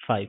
5।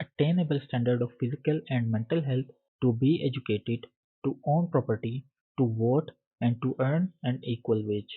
attainable standard of physical and mental health, to be educated, to own property, to vote and to earn an equal wage।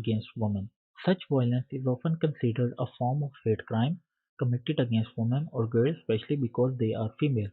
against women. Such violence is often considered a form of hate crime committed against women or girls, especially because they are female.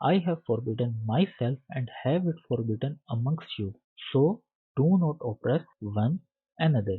I have forbidden myself and have it forbidden amongst you, so do not oppress one another।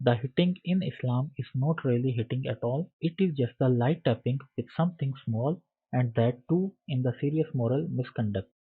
The hitting in Islam is not really hitting at all. It is just a light tapping with something small, and that too in the serious moral misconduct।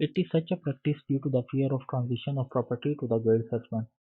It is such a practice due to the fear of transition of property to the girl's husband।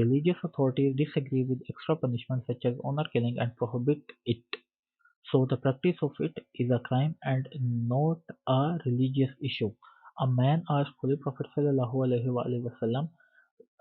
Religious authorities disagree with extra punishment such as honor killing and prohibit it, so the practice of it is a crime and not a religious issue। A man asked Holy Prophet sallallahu alaihi wasallam,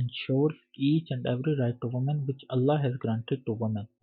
ensures each and every right to women which Allah has granted to women।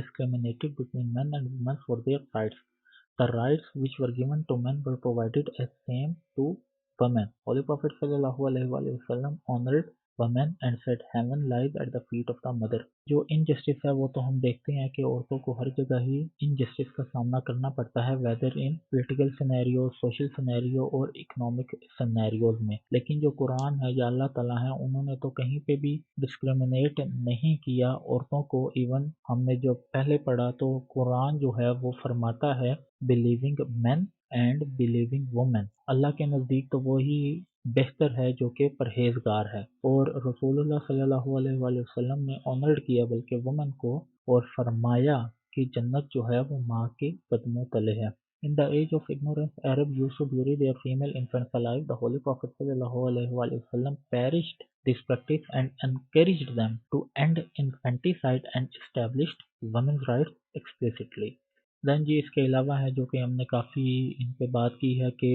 discriminated between men and women for their rights। The rights which were given to men were provided as same to women। Holy Prophet sallallahu alaihi wasallam honored women and said heaven lies at the feet of the mother. جو injustice ہے وہ تو ہم دیکھتے ہیں کہ عورتوں کو ہر جگہ ہی injustice کا سامنا کرنا پڑتا ہے whether in political scenario, social scenario اور economic scenarios میں. لیکن جو قرآن ہے یا اللہ تعالیٰ ہے انہوں نے تو کہیں پہ بھی ڈسکریمنیٹ نہیں کیا عورتوں کو. ایون ہم نے جو پہلے پڑھا تو قرآن جو ہے وہ فرماتا ہے believing men and believing women. Allah کے نزدیک تو وہی بہتر ہے جو کہ پرہیزگار ہے. اور رسول اللہ صلی اللہ علیہ وآلہ وسلم نے آنرڈ کیا بلکہ وومن کو اور فرمایا کہ جنت جو ہے وہ ماں کے قدموں تلے ہے. In the age of ignorance, Arabs used to bury their female infants alive. The Holy Prophet صلی اللہ علیہ وآلہ وسلم perished this practice and encouraged them to end infanticide and established women's rights explicitly. دین جی اس کے علاوہ ہے جو کہ ہم نے کافی ان پہ بات کی ہے کہ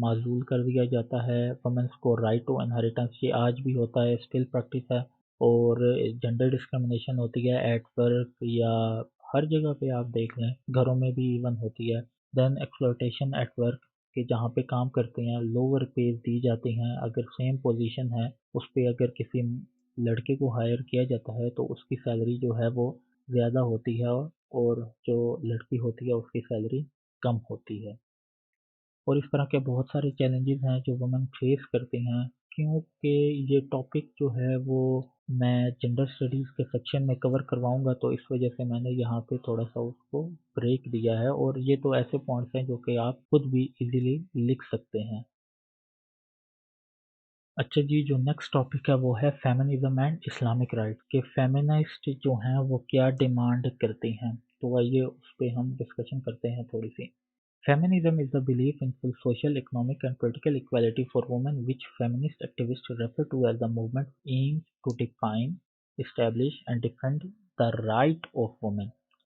معزول کر دیا جاتا ہے وومنس کو رائٹ ٹو انہیریٹنس. یہ آج بھی ہوتا ہے، اسٹل پریکٹس ہے. اور جنڈر ڈسکرمنیشن ہوتی ہے ایٹ ورک یا ہر جگہ پہ آپ دیکھ لیں، گھروں میں بھی ایون ہوتی ہے. دین ایکسپلوٹیشن ایٹ ورک کہ جہاں پہ کام کرتے ہیں لوور پیز دی جاتی ہیں. اگر سیم پوزیشن ہے اس پہ اگر کسی لڑکے کو ہائر کیا جاتا ہے تو اس کی سیلری جو ہے وہ زیادہ ہوتی ہے اور جو لڑکی ہوتی ہے اس کی سیلری کم ہوتی ہے. اور اس طرح کے بہت سارے چیلنجز ہیں جو وومن فیس کرتی ہیں. کیونکہ یہ ٹاپک جو ہے وہ میں جنڈر اسٹڈیز کے سیکشن میں کور کرواؤں گا تو اس وجہ سے میں نے یہاں پہ تھوڑا سا اس کو بریک دیا ہے. اور یہ تو ایسے پوائنٹس ہیں جو کہ آپ خود بھی ایزیلی لکھ سکتے ہیں. اچھا جی، جو نیکسٹ ٹاپک ہے وہ ہے فیمنزم اینڈ اسلامک رائٹ کہ فیمنسٹ جو ہیں وہ کیا ڈیمانڈ کرتی ہیں. تو آئیے اس پہ ہم ڈسکشن کرتے ہیں تھوڑی سی. Feminism is the belief in full social, economic and political equality for women, which feminist activists refer to as the movement aims to define, establish and defend the right of women.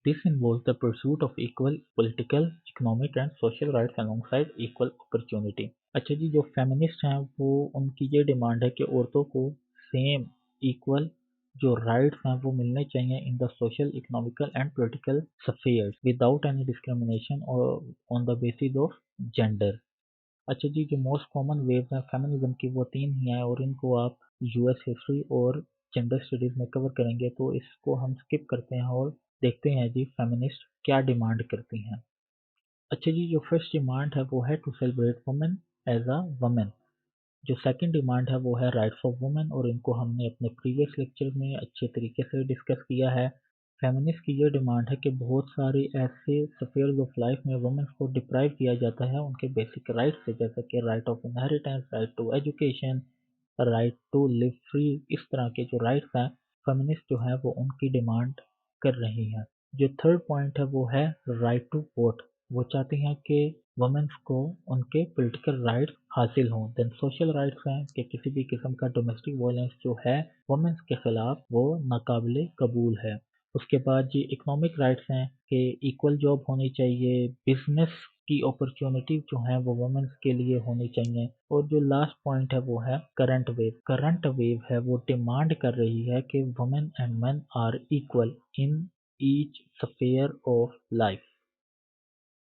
This involves the pursuit of equal political, economic and social rights alongside equal opportunity. اچھا جی، جو feminist ہیں وہ ان کی یہ demand ہے کہ عورتوں کو سیم ایکول جو رائٹس ہیں وہ ملنے چاہیے in the social economical and political spheres without any discrimination on the basis of gender. اچھا جی، جو موسٹ کامن ویوز ہیں فیمنزم کی وہ تین ہی ہیں اور ان کو آپ یو ایس ہسٹری اور جینڈر اسٹڈیز میں کور کریں گے تو اس کو ہم سکپ کرتے ہیں اور دیکھتے ہیں جی فیمنسٹ کیا ڈیمانڈ کرتی ہیں. اچھا جی، جو فرسٹ ڈیمانڈ ہے وہ ہے to celebrate woman as a woman. جو سیکنڈ ڈیمانڈ ہے وہ ہے رائٹس آف وومن اور ان کو ہم نے اپنے پریویس لیکچر میں اچھے طریقے سے ڈسکس کیا ہے. فیمنسٹ کی یہ ڈیمانڈ ہے کہ بہت سارے ایسے سفیئرز آف لائف میں وومنس کو ڈپرائیو کیا جاتا ہے ان کے بیسک رائٹ سے، جیسے کہ right of inheritance, right to education, right to live free. اس طرح کے جو رائٹس ہیں فیمنسٹ جو ہیں وہ ان کی ڈیمانڈ کر رہی ہیں. جو تھرڈ پوائنٹ ہے وہ ہے رائٹ ٹو ووٹ. وہ چاہتی ہیں کہ وومنس کو ان کے پولیٹیکل رائٹس حاصل ہوں. دین سوشل رائٹس ہیں کہ کسی بھی قسم کا ڈومیسٹک وائلنس جو ہے وومنس کے خلاف وہ ناقابل قبول ہے. اس کے بعد جی اکنامک رائٹس ہیں کہ ایکول جاب ہونی چاہیے، بزنس کی اپرچونٹی جو ہیں وہ وومنس کے لیے ہونی چاہیے. اور جو لاسٹ پوائنٹ ہے وہ ہے کرنٹ ویو. کرنٹ ویو ہے وہ ڈیمانڈ کر رہی ہے کہ woman and man are equal in each sphere of life.